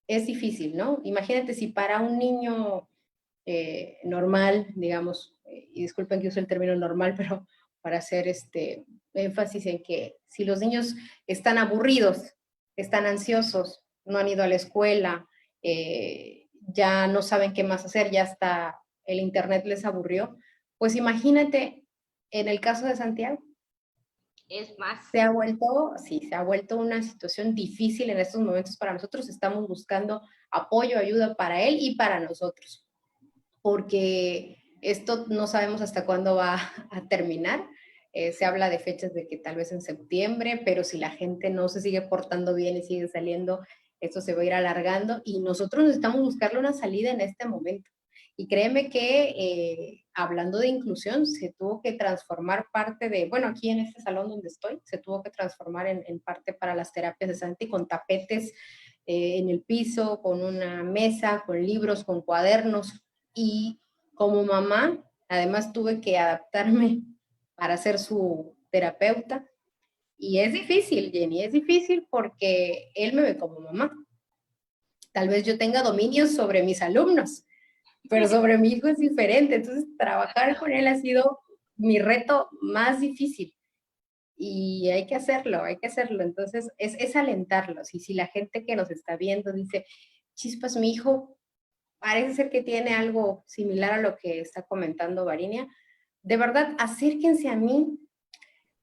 es difícil, ¿no? Imagínate si para un niño normal, digamos, y disculpen que use el término normal, pero para hacer énfasis en que si los niños están aburridos, están ansiosos, no han ido a la escuela, ya no saben qué más hacer, ya hasta el internet les aburrió, pues imagínate en el caso de Santiago. Es más. Se ha vuelto una situación difícil en estos momentos para nosotros. Estamos buscando apoyo, ayuda para él y para nosotros, porque esto no sabemos hasta cuándo va a terminar. Se habla de fechas de que tal vez en septiembre, pero si la gente no se sigue portando bien y sigue saliendo, esto se va a ir alargando y nosotros necesitamos buscarle una salida en este momento. Y créeme que hablando de inclusión, se tuvo que transformar parte de, bueno, aquí en este salón donde estoy, se tuvo que transformar en parte para las terapias de Santi con tapetes en el piso, con una mesa, con libros, con cuadernos. Y como mamá, además tuve que adaptarme para ser su terapeuta. Y es difícil, Jenny, es difícil porque él me ve como mamá. Tal vez yo tenga dominio sobre mis alumnos, pero sobre mi hijo es diferente. Entonces, trabajar con él ha sido mi reto más difícil. Y hay que hacerlo, hay que hacerlo. Entonces, es alentarlos. Y si la gente que nos está viendo dice, chispas, mi hijo parece ser que tiene algo similar a lo que está comentando Varinia, de verdad, acérquense a mí.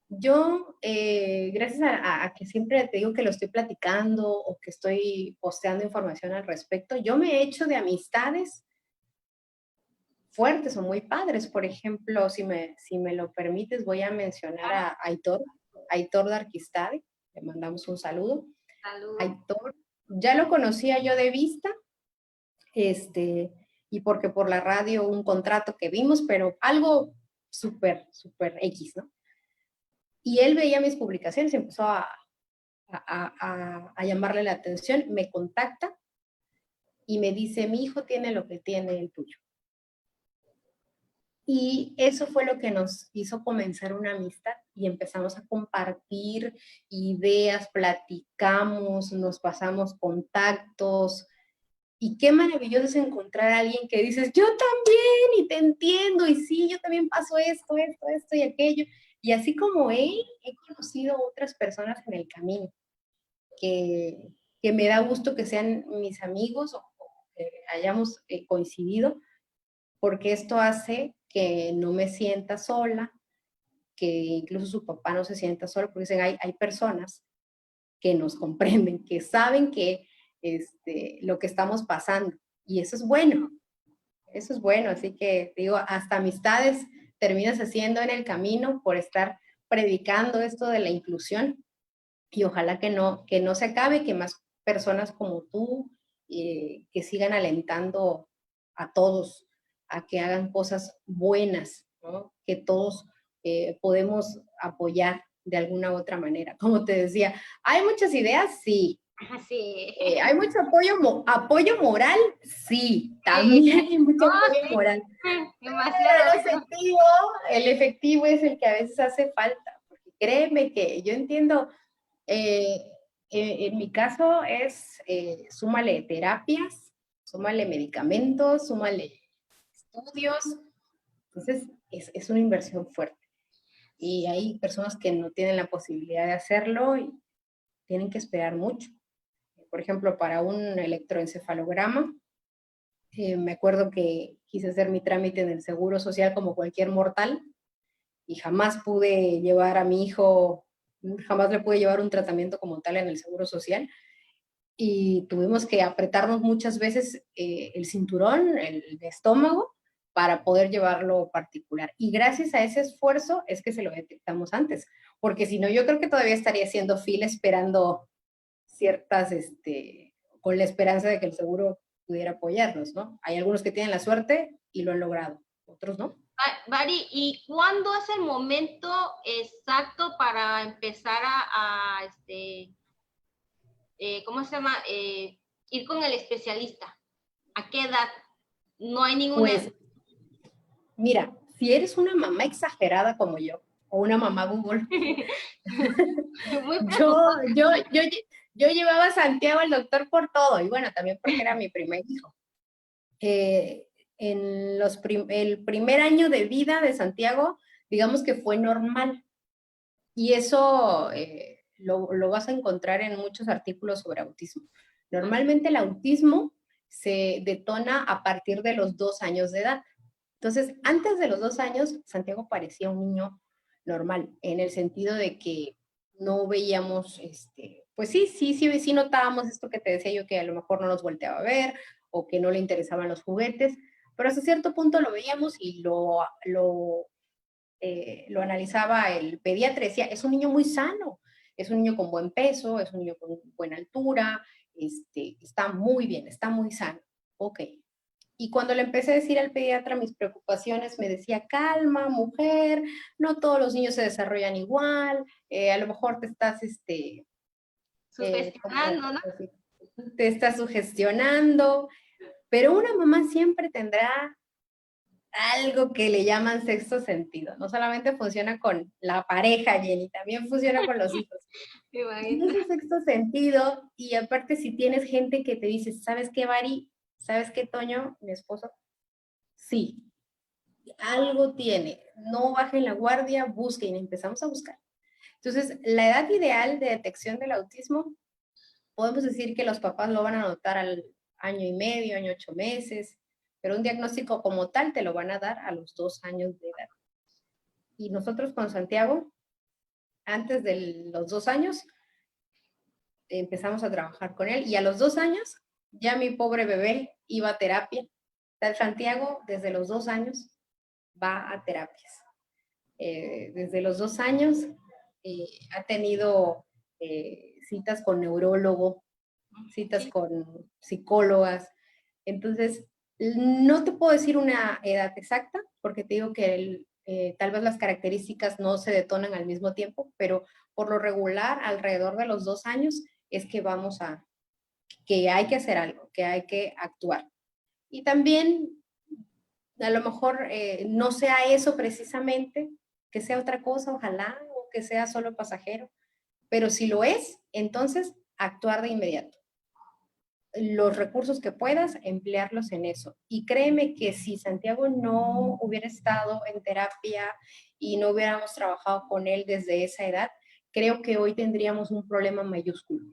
Yo, gracias a que siempre te digo que lo estoy platicando o que estoy posteando información al respecto, yo me he hecho de amistades fuertes o muy padres. Por ejemplo, si me lo permites, voy a mencionar a Aitor Darquistade, le mandamos un saludo. Salud. Aitor, ya lo conocía yo de vista, y porque por la radio un contrato que vimos, pero algo súper, súper X, ¿no? Y él veía mis publicaciones y empezó a llamarle la atención, me contacta y me dice, mi hijo tiene lo que tiene el tuyo. Y eso fue lo que nos hizo comenzar una amistad y empezamos a compartir ideas, platicamos, nos pasamos contactos. Y qué maravilloso es encontrar a alguien que dices, yo también, y te entiendo, y sí, yo también paso esto y aquello. Y así como él, he conocido otras personas en el camino que me da gusto que sean mis amigos o que hayamos coincidido, porque esto hace que no me sienta sola, que incluso su papá no se sienta solo, porque dicen, hay personas que nos comprenden, que saben que lo que estamos pasando. Y eso es bueno. Así que digo, hasta amistades terminas haciendo en el camino por estar predicando esto de la inclusión y ojalá que no se acabe, que más personas como tú que sigan alentando a todos a que hagan cosas buenas, ¿no? Que todos podemos apoyar de alguna u otra manera. Como te decía, ¿hay muchas ideas? Sí. Sí. ¿Hay mucho apoyo moral? Sí, también hay mucho apoyo moral. Demasiado. El efectivo es el que a veces hace falta. Porque créeme que yo entiendo, en mi caso es, súmale terapias, súmale medicamentos, súmale estudios. Entonces, es una inversión fuerte. Y hay personas que no tienen la posibilidad de hacerlo y tienen que esperar mucho. Por ejemplo, para un electroencefalograma, Me acuerdo que quise hacer mi trámite en el Seguro Social como cualquier mortal y jamás pude llevar a mi hijo, jamás le pude llevar un tratamiento como tal en el Seguro Social. Y tuvimos que apretarnos muchas veces el cinturón, el estómago, para poder llevarlo particular. Y gracias a ese esfuerzo es que se lo detectamos antes, porque si no, yo creo que todavía estaría haciendo fila esperando ciertas, con la esperanza de que el seguro pudiera apoyarnos, ¿no? Hay algunos que tienen la suerte y lo han logrado, otros no. Bari, ¿y cuándo es el momento exacto para empezar ¿cómo se llama? Ir con el especialista. ¿A qué edad? No hay ninguna. Pues, mira, si eres una mamá exagerada como yo, o una mamá Google, Muy yo, preocupada. yo, yo, yo llevaba a Santiago al doctor por todo, y bueno, también porque era mi primer hijo. En el primer año de vida de Santiago, digamos que fue normal. Y eso lo vas a encontrar en muchos artículos sobre autismo. Normalmente el autismo se detona a partir de los 2 años de edad. Entonces, antes de los 2 años, Santiago parecía un niño normal, en el sentido de que no veíamos, pues sí notábamos esto que te decía yo, que a lo mejor no nos volteaba a ver, o que no le interesaban los juguetes, pero hasta cierto punto lo veíamos y lo analizaba el pediatra, decía, es un niño muy sano, es un niño con buen peso, es un niño con buena altura, está muy bien, está muy sano. Ok. Y cuando le empecé a decir al pediatra mis preocupaciones, me decía, calma, mujer, no todos los niños se desarrollan igual, a lo mejor te estás, Sugestionando, ¿no? te estás sugestionando, pero una mamá siempre tendrá algo que le llaman sexto sentido. No solamente funciona con la pareja, Jenny, también funciona con los hijos. Tiene ese sexto sentido y aparte si tienes gente que te dice, ¿sabes qué, Bari? ¿Sabes qué, Toño, mi esposo? Sí, algo tiene. No bajen la guardia, busquen. Empezamos a buscar. Entonces, la edad ideal de detección del autismo, podemos decir que los papás lo van a notar al año y medio, año 8 meses, pero un diagnóstico como tal te lo van a dar a los 2 años de edad. Y nosotros con Santiago, antes de los 2 años, empezamos a trabajar con él y a los 2 años ya mi pobre bebé iba a terapia. Santiago desde los 2 años va a terapias. Desde los 2 años ha tenido citas con neurólogo, citas con psicólogas. Entonces, no te puedo decir una edad exacta, porque te digo que tal vez las características no se detonan al mismo tiempo, pero por lo regular, alrededor de los 2 años, es que que hay que hacer algo, que hay que actuar. Y también, a lo mejor no sea eso precisamente, que sea otra cosa, ojalá, o que sea solo pasajero, pero si lo es, entonces actuar de inmediato. Los recursos que puedas, emplearlos en eso. Y créeme que si Santiago no hubiera estado en terapia y no hubiéramos trabajado con él desde esa edad, creo que hoy tendríamos un problema mayúsculo.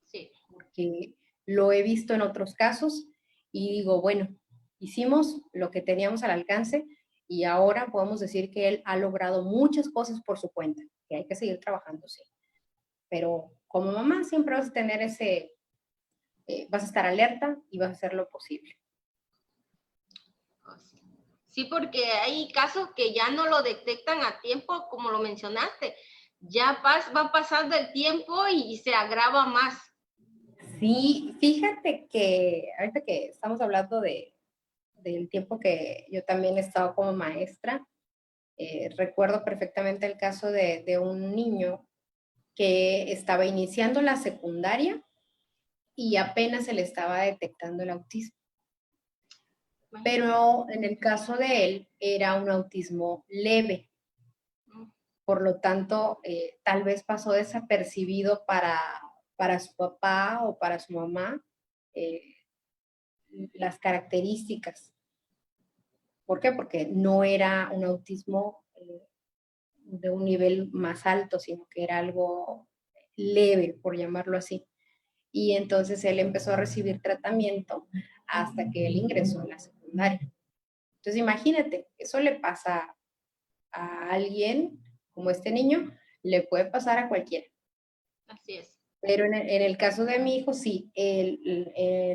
Sí. Porque lo he visto en otros casos y digo, bueno, hicimos lo que teníamos al alcance y ahora podemos decir que él ha logrado muchas cosas por su cuenta, que hay que seguir trabajando, sí. Pero como mamá siempre vas a tener vas a estar alerta y vas a hacer lo posible. Sí, porque hay casos que ya no lo detectan a tiempo, como lo mencionaste. Ya va pasando el tiempo y se agrava más. Sí, fíjate que ahorita que estamos hablando del tiempo que yo también he estado como maestra, recuerdo perfectamente el caso de un niño que estaba iniciando la secundaria y apenas se le estaba detectando el autismo. Pero en el caso de él era un autismo leve. Por lo tanto, tal vez pasó desapercibido para su papá o para su mamá las características. ¿Por qué? Porque no era un autismo de un nivel más alto, sino que era algo leve, por llamarlo así. Y entonces él empezó a recibir tratamiento hasta que él ingresó en la secundaria. Entonces imagínate, eso le pasa a alguien como este niño, le puede pasar a cualquiera. Así es. Pero en el caso de mi hijo, sí,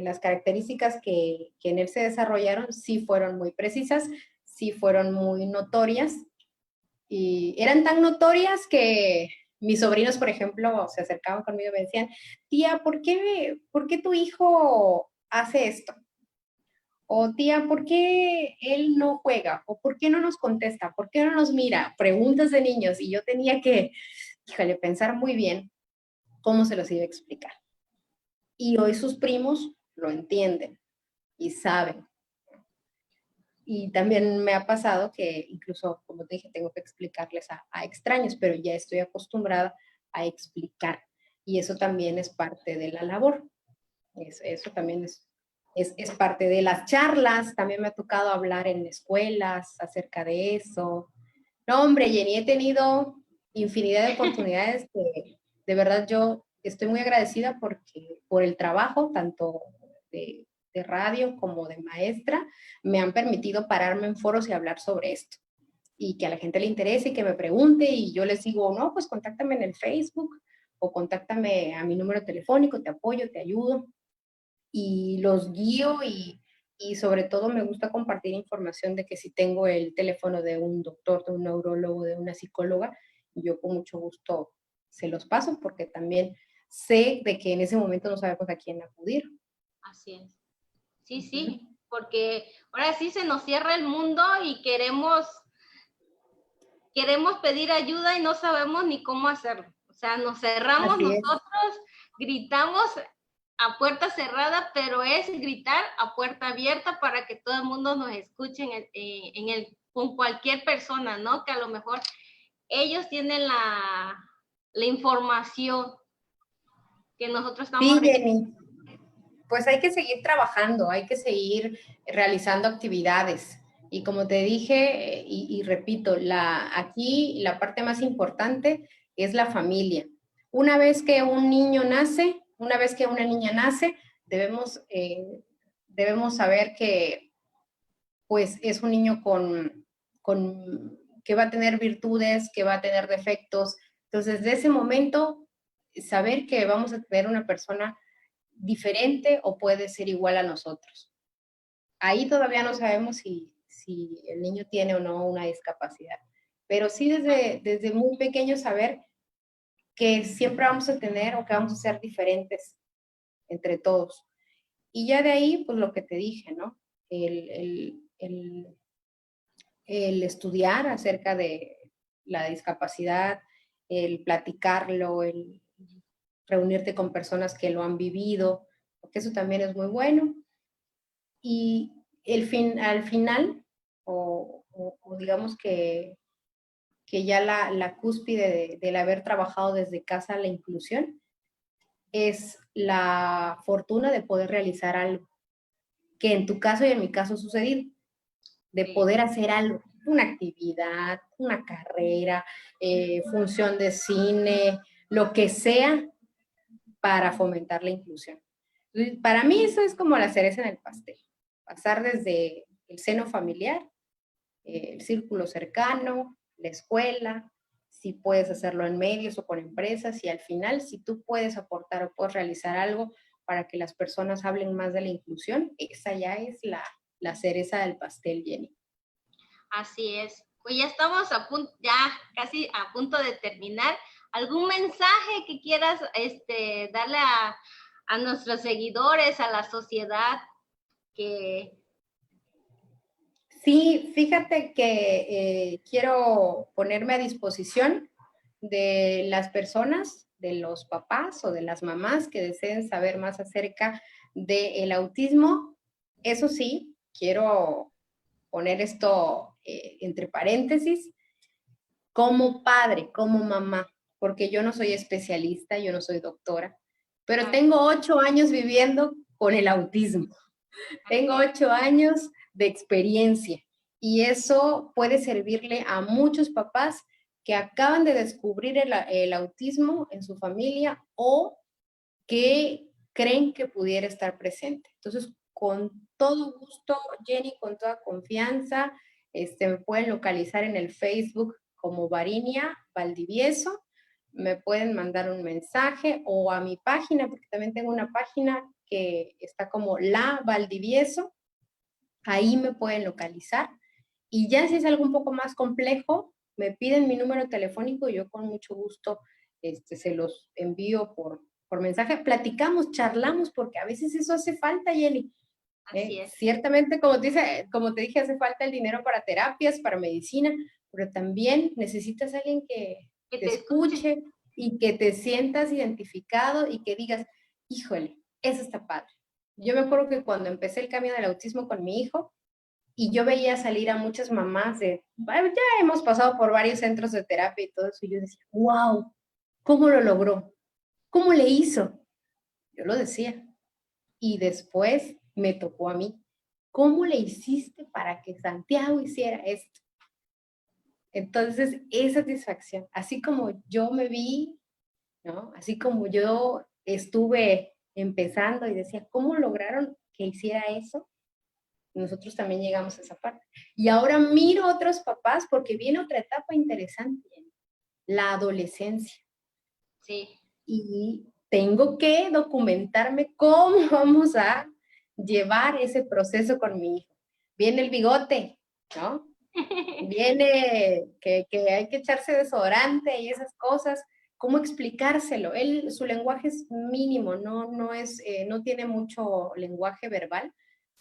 las características que en él se desarrollaron sí fueron muy precisas, sí fueron muy notorias, y eran tan notorias que mis sobrinos, por ejemplo, se acercaban conmigo y me decían, tía, ¿por qué tu hijo hace esto? O tía, ¿por qué él no juega? ¿O por qué no nos contesta? ¿Por qué no nos mira? Preguntas de niños, y yo tenía que, híjole, pensar muy bien cómo se los iba a explicar. Y hoy sus primos lo entienden y saben. Y también me ha pasado que incluso, como te dije, tengo que explicarles a extraños, pero ya estoy acostumbrada a explicar. Y eso también es parte de la labor. Eso también es parte de las charlas. También me ha tocado hablar en escuelas acerca de eso. No, hombre, Jenny, he tenido infinidad de oportunidades que de verdad yo estoy muy agradecida por el trabajo, tanto de radio como de maestra, me han permitido pararme en foros y hablar sobre esto. Y que a la gente le interese y que me pregunte y yo les digo, no, pues contáctame en el Facebook o contáctame a mi número telefónico, te apoyo, te ayudo. Y los guío y sobre todo me gusta compartir información de que si tengo el teléfono de un doctor, de un neurólogo, de una psicóloga, yo con mucho gusto se los paso porque también sé de que en ese momento no sabemos a quién acudir. Así es. Sí, sí, porque ahora sí se nos cierra el mundo y queremos pedir ayuda y no sabemos ni cómo hacerlo. O sea, nos cerramos nosotros, gritamos a puerta cerrada, pero es gritar a puerta abierta para que todo el mundo nos escuche con cualquier persona, ¿no? Que a lo mejor ellos tienen la información que nosotros estamos recibiendo. Pues hay que seguir trabajando, hay que seguir realizando actividades. Y como te dije, y repito, aquí la parte más importante es la familia. Una vez que un niño nace, una vez que una niña nace, debemos saber que pues es un niño que va a tener virtudes, que va a tener defectos. Entonces, de ese momento, saber que vamos a tener una persona diferente o puede ser igual a nosotros. Ahí todavía no sabemos si el niño tiene o no una discapacidad, pero sí desde muy pequeño saber que siempre vamos a tener o que vamos a ser diferentes entre todos. Y ya de ahí, pues lo que te dije, ¿no? El estudiar acerca de la discapacidad, el platicarlo, el reunirte con personas que lo han vivido, porque eso también es muy bueno. Y al final, o digamos que ya la cúspide del haber trabajado desde casa la inclusión, es la fortuna de poder realizar algo, que en tu caso y en mi caso ha sucedido, de poder hacer algo, una actividad, una carrera, función de cine, lo que sea para fomentar la inclusión. Para mí eso es como la cereza en el pastel, pasar desde el seno familiar, el círculo cercano, la escuela, si puedes hacerlo en medios o con empresas, y al final si tú puedes aportar o puedes realizar algo para que las personas hablen más de la inclusión, esa ya es la cereza del pastel, Jenny. Así es. Pues ya estamos ya casi a punto de terminar. ¿Algún mensaje que quieras darle a nuestros seguidores, a la sociedad? Sí, fíjate que quiero ponerme a disposición de las personas, de los papás o de las mamás que deseen saber más acerca del autismo. Eso sí, quiero poner esto entre paréntesis, como padre, como mamá, porque yo no soy especialista, yo no soy doctora, pero tengo 8 años viviendo con el autismo. Tengo 8 años de experiencia y eso puede servirle a muchos papás que acaban de descubrir el autismo en su familia o que creen que pudiera estar presente. Entonces, con todo gusto, Jenny, con toda confianza. Me pueden localizar en el Facebook como Varinia Valdivieso. Me pueden mandar un mensaje o a mi página, porque también tengo una página que está como La Valdivieso. Ahí me pueden localizar. Y ya si es algo un poco más complejo, me piden mi número telefónico y yo con mucho gusto se los envío por mensaje. Platicamos, charlamos, porque a veces eso hace falta, Jenny. Así es. Ciertamente, como te dije, hace falta el dinero para terapias, para medicina, pero también necesitas a alguien que te escuche y que te sientas identificado y que digas, híjole, eso está padre. Yo me acuerdo que cuando empecé el camino del autismo con mi hijo, y yo veía salir a muchas mamás ya hemos pasado por varios centros de terapia y todo eso, y yo decía, wow, ¿cómo lo logró? ¿Cómo le hizo? Yo lo decía. Y después me tocó a mí. ¿Cómo le hiciste para que Santiago hiciera esto? Entonces, esa satisfacción, así como yo me vi, ¿no? Así como yo estuve empezando y decía, ¿cómo lograron que hiciera eso? Nosotros también llegamos a esa parte. Y ahora miro a otros papás porque viene otra etapa interesante, la adolescencia. Sí. Y tengo que documentarme cómo vamos a llevar ese proceso con mi hijo. Viene el bigote, ¿no? Viene que hay que echarse desodorante y esas cosas. ¿Cómo explicárselo? Su lenguaje es mínimo, no tiene mucho lenguaje verbal.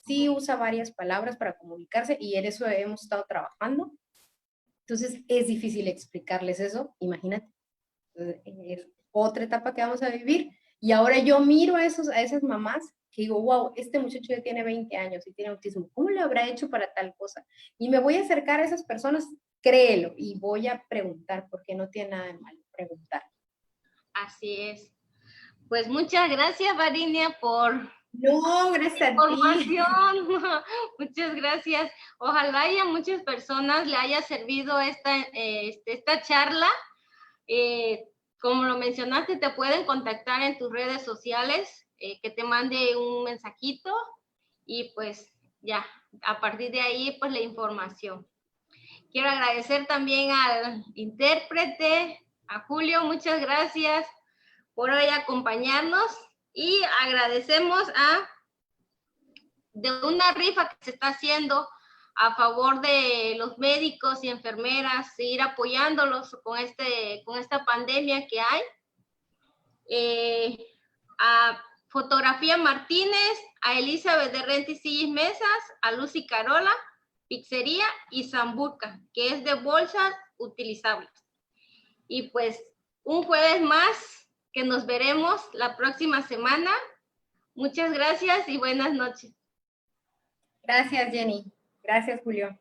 Sí usa varias palabras para comunicarse y en eso hemos estado trabajando. Entonces es difícil explicarles eso, imagínate. Es otra etapa que vamos a vivir. Y ahora yo miro a esas mamás que digo, wow, este muchacho ya tiene 20 años y tiene autismo. ¿Cómo le habrá hecho para tal cosa? Y me voy a acercar a esas personas, créelo, y voy a preguntar, porque no tiene nada de malo preguntar. Así es. Pues muchas gracias, Varinia, por gracias a información. Muchas gracias. Ojalá y a muchas personas le haya servido esta charla. Como lo mencionaste, te pueden contactar en tus redes sociales, que te mande un mensajito y pues ya, a partir de ahí, pues la información. Quiero agradecer también al intérprete, a Julio, muchas gracias por hoy acompañarnos y agradecemos de una rifa que se está haciendo a favor de los médicos y enfermeras, seguir apoyándolos con esta pandemia que hay. A Fotografía Martínez, a Elizabeth de Rentis Sillis Mesas, a Lucy Carola, Pizzería y Zambuca, que es de bolsas utilizables. Y pues un jueves más que nos veremos la próxima semana. Muchas gracias y buenas noches. Gracias, Jenny. Gracias, Julio.